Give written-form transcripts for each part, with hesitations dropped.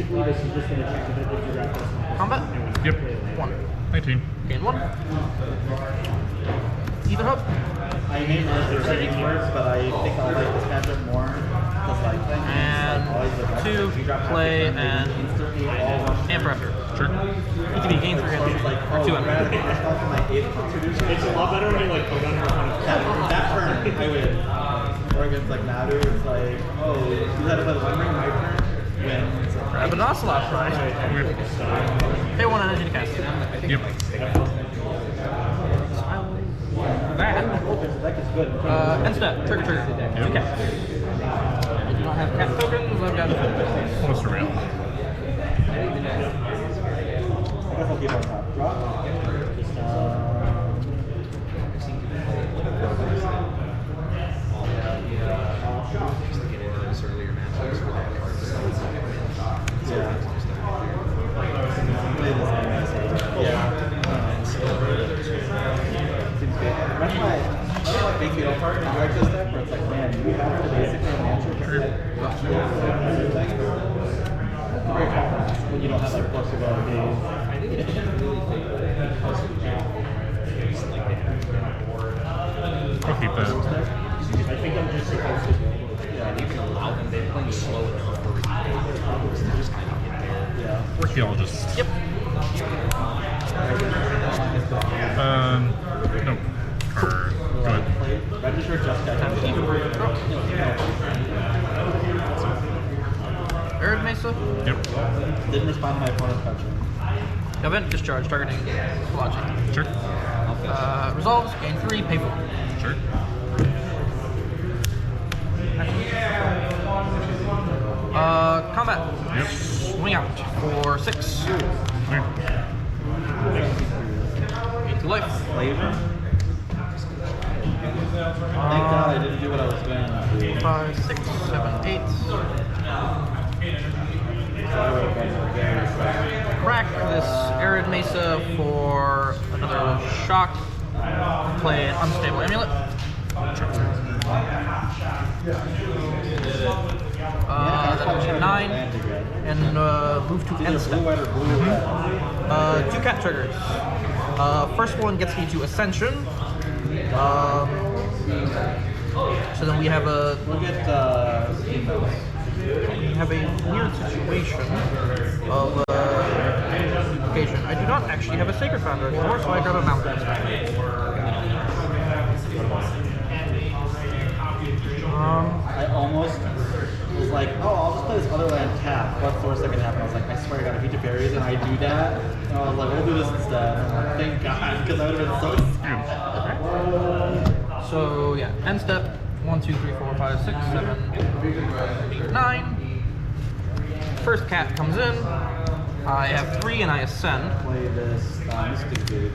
basically this is just going to check the bit that you got this one. Combat? Yep. 1. 19. Gain 1. Even hope. I made my settings worse, but I think I'll like this matchup more. Because like And like, 2, play, and Amp Raptor. Sure. ETB, gain 3 energy. Like, Or 2 energy. It's a lot better when you like put on your opponent's That turn, I win. Or against like Nadu, it's like, oh, you had to play the one ring, my turn, win. It's like, Grab an Ocelot, right? Pay 1 energy to cast it. Yep. That. that is good. End step, trigger. 2 cats. I do not have cat tokens, I've got What's the real? I guess I'll keep on top. Drop. It's like, man, you have to basically answer when you don't have like flexibility. I'll keep that. I think I'm just supposed to And you can allow them, they're playing slow enough where you can just kind of get there. Yeah. Archaeologist. Yep. No. Or, go ahead. Register just got Arid Mesa. Yep. Didn't respond to my opponent's touching. Event discharge targeting Logic. Sure. Resolves, gain 3, pay 4. Sure. Combat. Yep. Swing out for 6. Here. Gain 2 life. Flavor? Thank God I didn't do what I was going to do. 5, 6, 7, 8. Crack this Arid Mesa for another shock. Play an Unstable Amulet. That's 9. And move to end step. 2 cat triggers. First one gets me to Ascension. So then we have a weird situation of duplication. I do not actually have a Sacred Founder anymore, so I grab a Mountain instead. I almost was like, oh, I'll just play this other land tap. What's the worst that can happen? I was like, I swear to God, if you berries and I do that, and I was like, we'll do this instead. And I'm like, thank God, because I would have been so scared. So yeah, end step. 1, 2, 3, 4, 5, 6, 7, 8, 9. First cat comes in. I have 3 and I ascend. Play this Mystic Dude.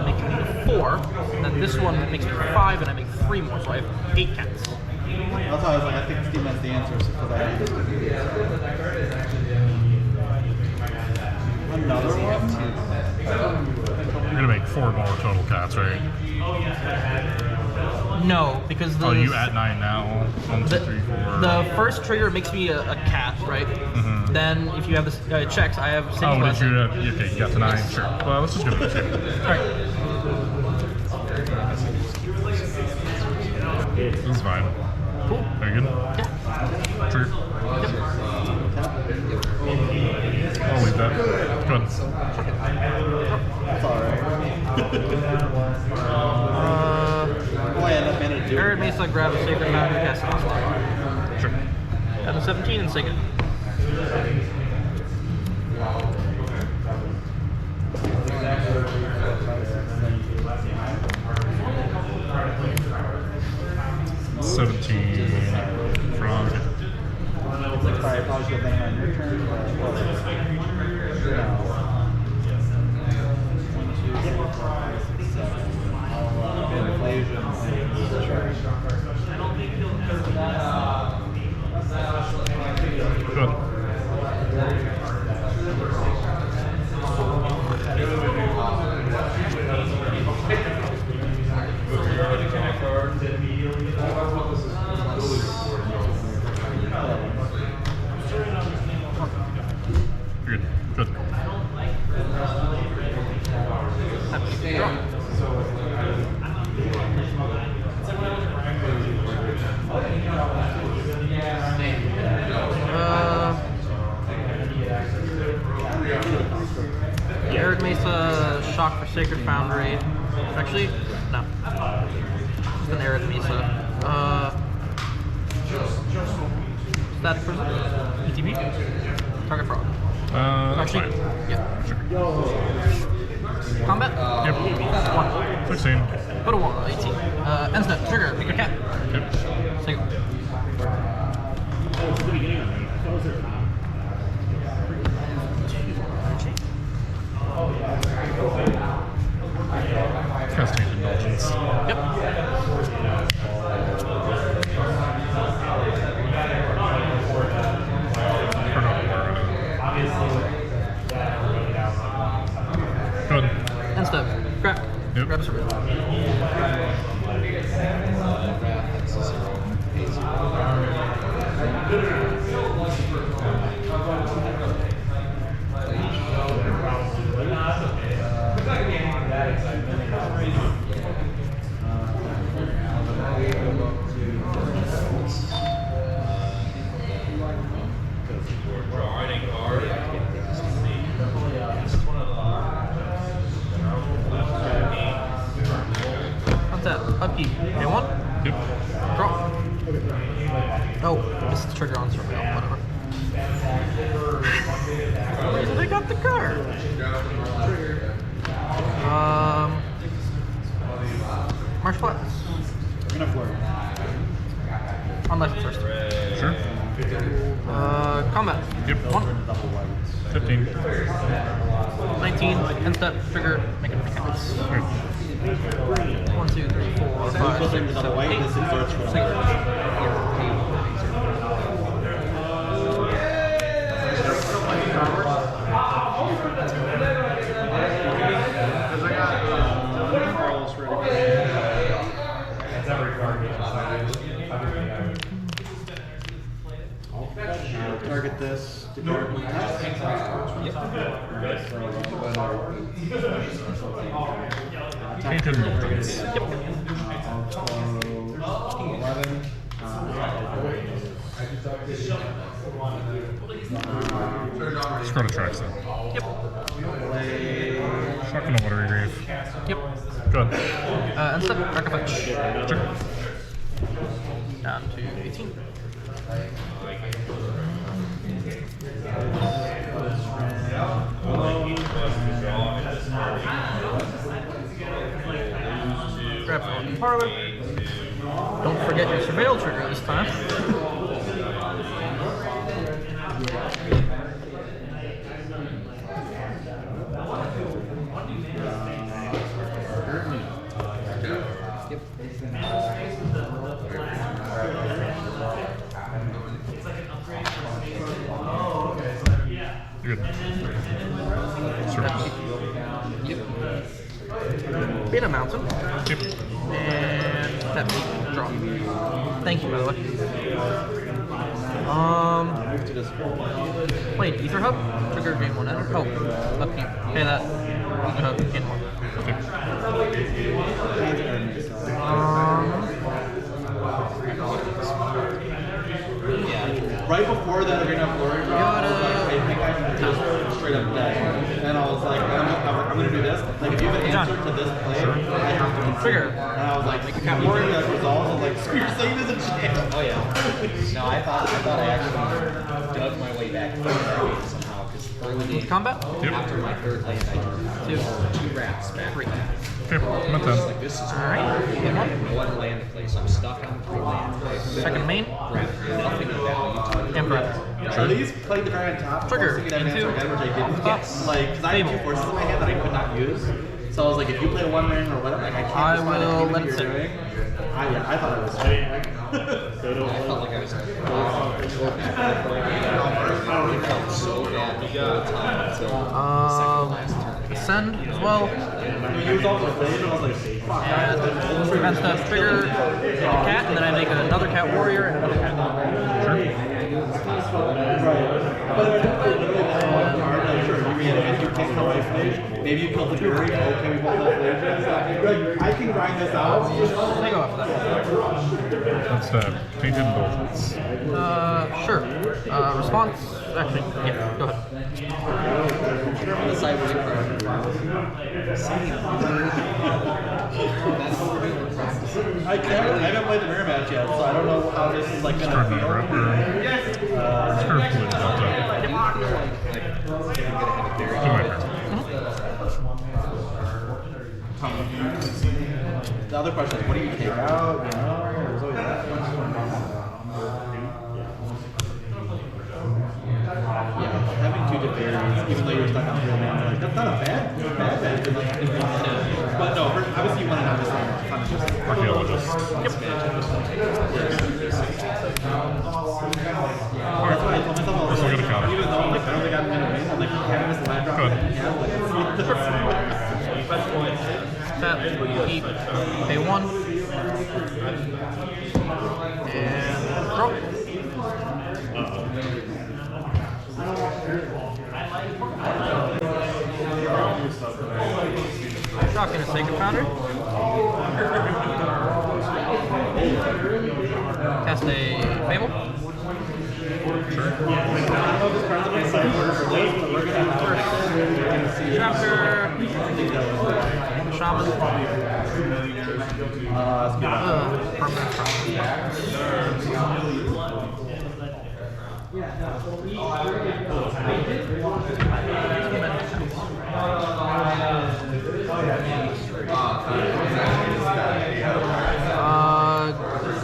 Making me 4. And then this one makes me 5 and I make 3 more, so I have 8 cats. That's why I was like, I think Steam has the answers because I have Mystic Dude. Another one? You're gonna make 4 more total cats, right? No, because the... Oh, you at 9 now? 1, 2, 3, 4. The first trigger makes me a cat, right? Mm-hmm. Then if you have the checks, I have... Oh, did you? Okay, you got to 9. Sure. Well, let's just go to this. Alright. This is fine. Cool. Very good. Yeah. Trigger. Yep. I'll leave that. Go ahead. That's alright. Arid Mesa, grab a Sacred Founder, cast an Ocelot. Sure. Down to 17 and Sacred. Frog. Sorry, I probably should have been on your turn, but inflation. Arid Mesa, Shock for Sacred Foundry. Actually, no. Just an Arid Mesa. Static Prison. ETB. Target frog. That's Actually, fine. yeah. Sure. Combat? Yep. 1. 16. Put a 1, 18. End step, trigger, make a cat. Yep. Single. Casting Indulgence. Yep. Forgot where Good. End step, grab. Yep. Grab a survey. Upkeep. Okay, 1. Yep. Draw. Oh, this is the trigger on survey. Whatever. Where did I got the card? Marsh Flats. Gonna flirt. Unlicensed first. Sure. Combat. Yep. 1. 15. 19. End step. Trigger. Make it counts. 1, 2, 3, 4, 5, 6, 7, 8. Target this. Painted Indulgence. Yep. 11. Scroll tracks then. Yep. Shocking to Watery Grave. Yep. Good. End step. Dark Fetch. Sure. Down to 18. Grab one parlor. Don't forget your surveil trigger this time. You're good. Service. Yep. Beat a mountain. Yep. And that draw. Thank you, by the way. Played Ether Hub. Trigger game 1 enter. Oh, upkeep. Pay that. Ether Hub, gain 1. Right before that Arena of Glory draw, I was like, I think I can just straight up dead. And I was like, I'm gonna do this. Like, if you have an answer to this play, I have to Trigger. And I was like, make a cat warrior that resolves. I was like, screw your save as a chance. Oh yeah. No, I thought I actually dug my way back to the game somehow because early game Combat? Yep. after my third land I drew 2 rats back. 3. Okay. I'm at 10. Like this is Alright. Gain 1. no other land to play, so I'm stuck on 3 land. Second main. Grab nothing of value to it. Emperor. At least play the very on top. Trigger. That Into. answer again, which I didn't. Yes. Like, because I had 2 forces in my hand that I could not use. So I was like, if you play 1 ring or whatever, like I can't I respond to will anything let it you're sit. doing. I thought it was I felt like I was going it felt so bad the whole time until the second last turn. Send as well. You was also playing, and I was like, fuck. And prevent stuff. Trigger. Make a cat, and then I make another cat warrior and another cat. Right. But if I didn't play literally that one card, like, sure, you reanimate, you can't kill my Flage. Maybe you kill the Fury. Okay, we both have Flages. Like, I can grind this out. They go after that. That's Painted Bullets. Sure. Response. Actually, yeah, go ahead. The cyber card. I haven't played the mirror match yet, so I don't know how this is like gonna feel. The other question is, what do you take out? You know, there's always that question. Yeah, having two Jafaris, even though you're stuck on 3 mana, like, that's not a bad. But no, obviously you want to have this kind of just Archaeologist. That's why I told myself, This will get a counter. even though like, I don't think I'm going to win, I'm like, having this land drop that I have, like, Tap, keep, pay 1. And draw. Shock in a Sacred Founder. Cast a Fable. Chapter. Shaman. Permanent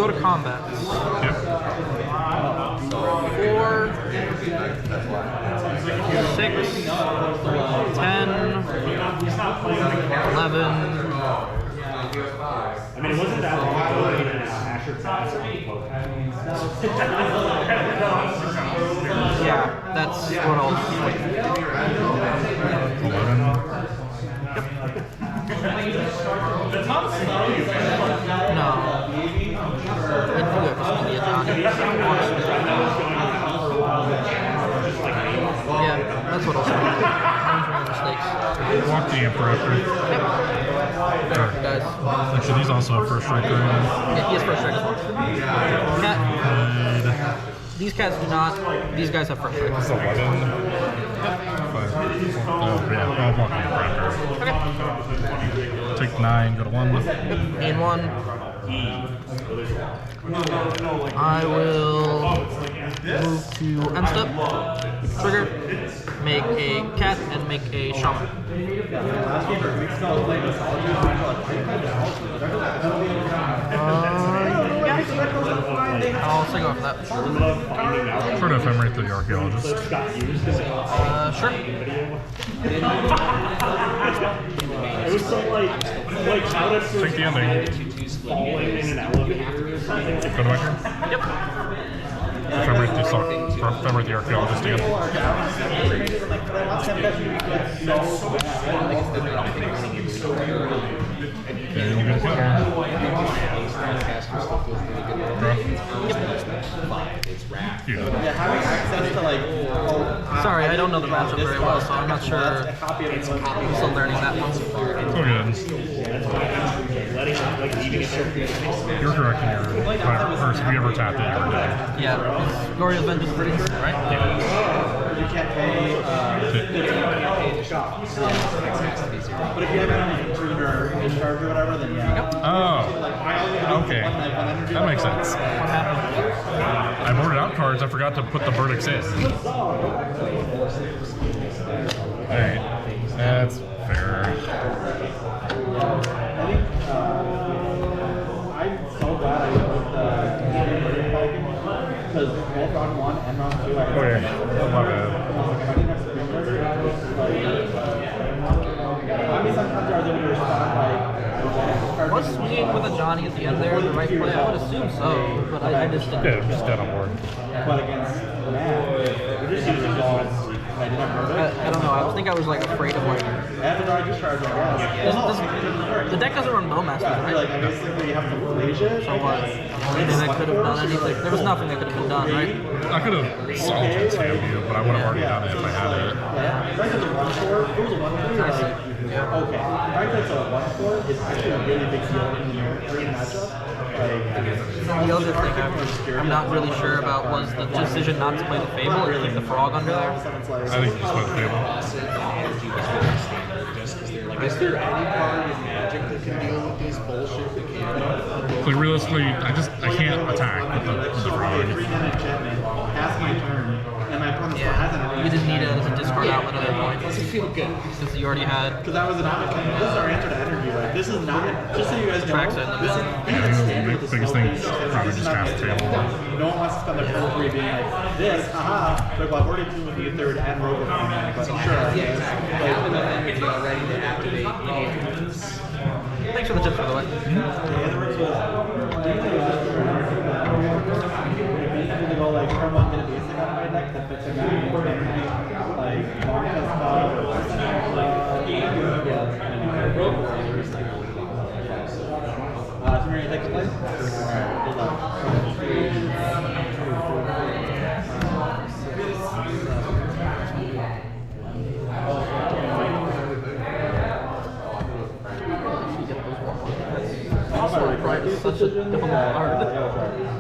go to combat. Yep. 4, 6, 10, 11. I mean, it wasn't that long ago when Asher passed on the Yeah, that's what I'll swing. 11. No. It's good. Yeah, that's what I'll say. Mistakes. Walk the Emperor. Guys. Actually, these also have first strike. Yeah, he has first strike as well. Cat. These cats do not. These guys have first strike. That's 11. Yeah, I'll walk the Emperor. Okay. Take 9, go to 1. Gain 1. I will move to end step. Trigger. Make a cat and make a shaman. I'll sing off that. Try to ephemerate the Archaeologist. Sure. It was so like how to Take the ending. falling in an elevator or something. Go to my turn. Yep. Ephemerate the Archaeologist again. And you guys got Yeah, having access to like. Sorry, I don't know the matchup very well, so I'm not sure. I'm still learning that one. So good. You're correct in your first. If we ever tapped it, you were dead. Yeah, Gorys has been just pretty instant, right? You can't pay the shop. But if you have an intruder discharge or whatever, then yeah. Oh, okay. That makes sense. What happened? I boarded out cards. I forgot to put the verdicts in. Alright, that's fair. I'm so glad I put the because both round 1 and round 2 I Okay, my bad. I mean, sometimes I was able to respond like. Was swinging with a Johnny at the end there the right play? I would assume so, but I just didn't. Yeah, just dead on board. But against Matt, we're just using results. I didn't have I don't know. I think I was like afraid of like. I have to draw a discharge, I guess. Doesn't The deck doesn't run Bowmasters, Yeah, right? like, I basically you have to blaze it. So what? Anything that could have done anything? There was nothing that could have been done, right? I could have solved spammed you, but I would have already done it if I had it. Yeah, right as a 1/4, if it was a 1/3, I see. like, Yeah. okay. Right as a 1/4 is actually a really big deal in the matchup. Like, The other thing I'm not really sure about was the decision not to play the Fable and keep the Frog under there. I think you just put the table. Also, the energy was really standard just because they're like, is there any card in Magic that can deal with this bullshit that can't? Like realistically, I can't attack with the frog. 3-10 enchantment, pass my turn, and my opponent still has an You didn't need it as a discard outlet at that point. Doesn't feel good. Since you already had. because that was an this is our answer to energy. Like, this is not, just so you guys know, Tracks it. this is The biggest thing is probably just half the table. No one wants to spend their full 3 being like, this, haha, like, well, I've already 2 with the 3rd and rogue with me, but sure. Yeah, exactly. Have enough energy already to activate any of this. Thanks for the tips, by the way. The other words was, to go like, from one get a basic out of my deck that fits in that energy, like, Monka's Club, or so you're gonna take the play? Alright, hold on. 3, 2, 4, It's such a difficult card.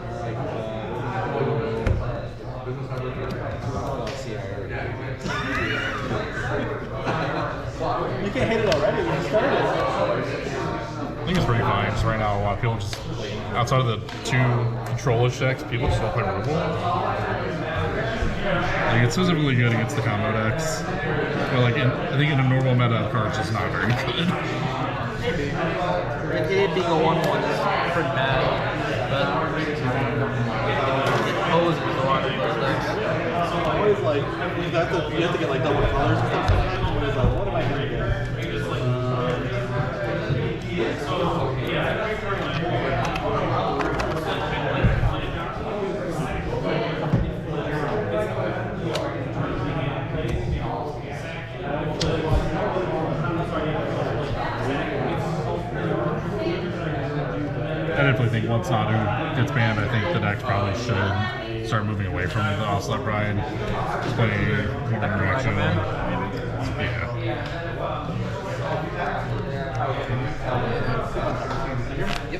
You can't hit it already, we just started. I think it's pretty fine. Just right now, a lot of people just outside of the 2 control-ish decks, people just don't play removal. Like it's specifically good against the combo decks, but like I think in a normal meta, the card's just not very good. It being a 1/1 is pretty bad, but it poses a lot of those decks. I'm always like, you have to get like double colors and stuff sometimes. I'm always like, what am I gonna get? I definitely think once Nadu gets banned, I think the decks probably should start moving away from the Ocelot Bride, just play more interaction. Yeah.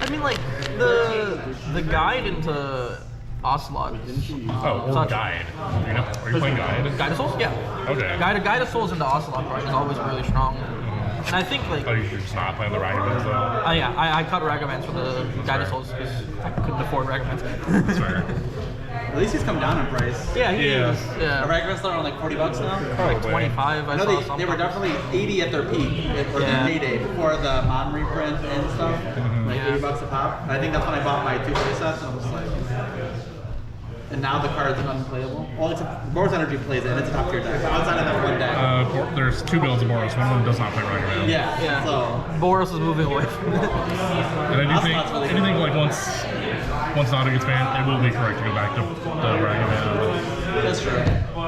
I mean, like the guide into Ocelot. Oh, or Guide. You know, are you playing Guide? Guide of Souls? Yeah. Okay. Guide of Souls into Ocelot Bride is always really strong. And I think like Oh, you're just not playing the Ragavans though? yeah, I cut Ragavans for the Guide of Souls because I couldn't afford Ragavans. That's fair. At least he's come down in price. Yeah, he Yeah. is. Yeah. Ragavans are like $40 now. Like 25, I No, saw they something. were definitely 80 at their peak, or Yeah. their heyday, before the Mon reprint and stuff. Like Yeah. $80 a pop. I think that's when I bought my 2 play sets, and I was like, and now the cards are unplayable. Well, except Boros Energy plays it, and it's a top tier deck. Outside of that one deck. There's 2 builds of Boros. One of them does not play Ragavan. Yeah. Yeah. So Boros is moving away from it. And I do think, Ocelot's really I do think like once Nadu gets banned, it will be correct to go back to the Ragavan. that's true.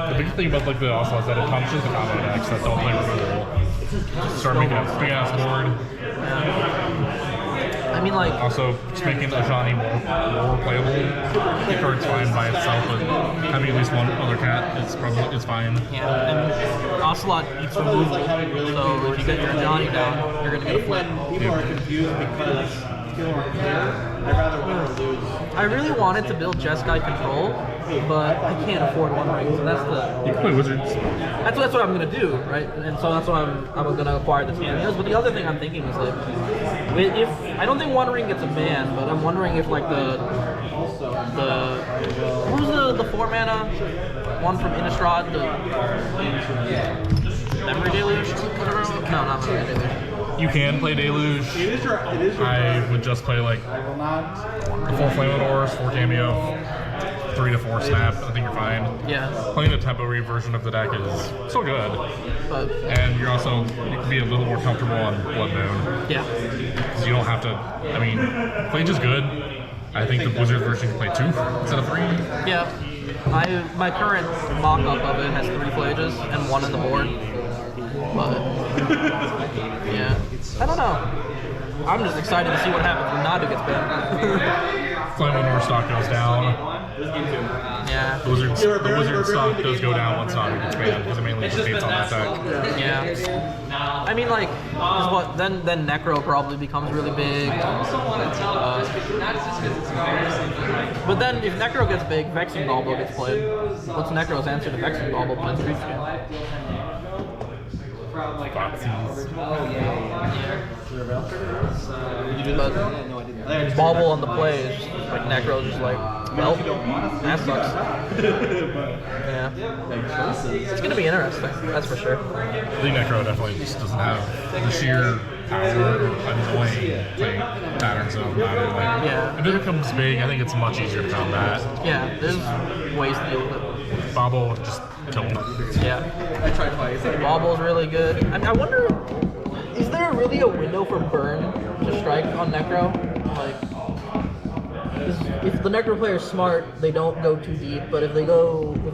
The big thing about like the Ocelot is that it punishes the combo decks that don't play removal. Start making a big ass board. I mean, like, Also, just making Ajani more playable. The card's fine by itself, but having at least one other cat is fine. yeah, and Ocelot eats removal, so if you get your Johnny down, you're gonna I get a hate flip. when people are confused because people aren't clear. I'd rather win or lose. I really wanted to build Jeskai Control, but I can't afford One Ring, so that's You can play Wizards. that's what I'm gonna do, right? And so that's what I'm gonna acquire the Tamias. But the other thing I'm thinking is like, if I don't think One Ring gets a ban, but I'm wondering if like the who's the 4 mana one from Innistrad, the Memory Deluge? No, not Memory Deluge. You can play Deluge. It is your I would just play like I will not. 4 Flaminators, 4 Cameo, 3 to 4 Snap. I think you're fine. Yeah, Playing the tempo read version of the deck is still good, but and you can be a little more comfortable on Blood Moon. yeah. Because you don't have to. I mean, Plage is good. I think the Blizzard version can play 2 instead of 3. Yeah, my current mock-up of it has 3 Plages and 1 on the board, but yeah, I don't know. I'm just excited to see what happens when Nadu gets banned. Flame when Overstock goes down. Yeah. The wizard stock does go down once Nadu gets banned because it mainly just stays on that deck. Yeah. I mean, like, is what then Necro probably becomes really big. But then if Necro gets big, Vexing Bauble gets played. What's Necro's answer to Vexing Bauble plays a But Bauble on the plays, like Necro's just like, well, that sucks. Yeah. It's gonna be interesting, that's for sure. I think Necro definitely just doesn't have the sheer power or annoying playing patterns of Nadu. Like, Yeah. if it becomes big, I think it's much easier to combat. Yeah, there's ways to deal with it. Bobble just kill him. Yeah. I tried twice. Bauble's really good. I wonder, is there really a window for burn to strike on Necro? Like, if the Necro player is smart, they don't go too deep. But if they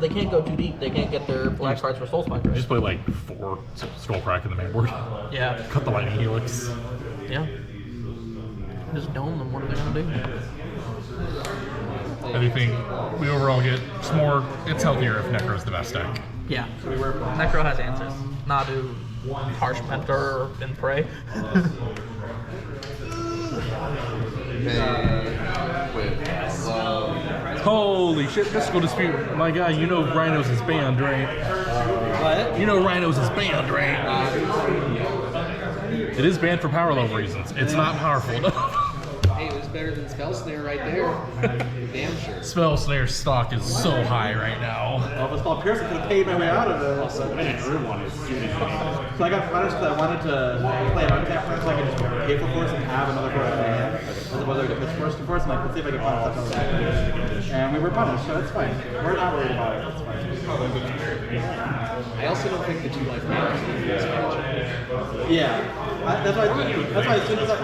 can't go too deep, they can't get their black cards for Soul Spine. You just play like 4 Skullcrack in the main board. Yeah. Cut the Lightning Helix. Yeah. Just dome them. What are they gonna do? I think we overall get just more. It's healthier if Necro's the best deck. Yeah. Necro has answers. Nadu, Harsh Mentor, and Prey. Holy shit, Mystical Dispute. My guy, you know Rhinos is banned, right? What? You know Rhinos is banned, right? It is banned for power level reasons. It's not powerful enough. Hey, it was better than Spell Snare right there. Damn sure. Spell Snare stock is so high right now. Well, if it's called Pierce, I could have paid my way out of it. Also, I didn't drew one. It's shooting. So I got punished because I wanted to play an untap first so I could just pay for force and have another force in my hand. As opposed to pitch force to force, I'm like, let's see if I can punish something like that. And we were punished, so it's fine. We're not worried about it. It's fine. I also don't think the 2 life mana is magic. Yeah. That's why as soon as I